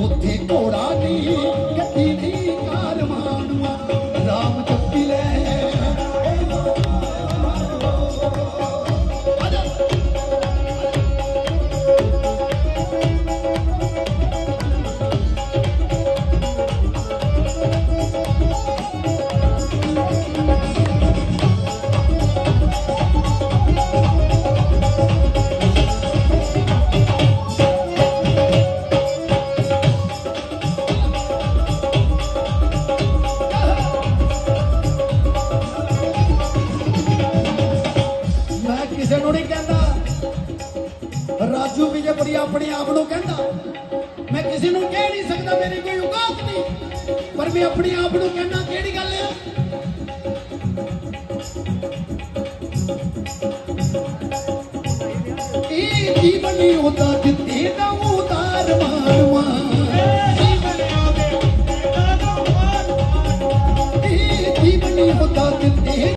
उथे घोड़ा नहीं गड्डी नहीं कार मानुआ राम जपी ले राजू विजयपुरी अपने आप को कहता मैं किसी को कह नहीं सकता मेरी कोई औकात नहीं पर मैं अपने आप को कहना केड़ी गल है जीवन नहीं होता जिते ना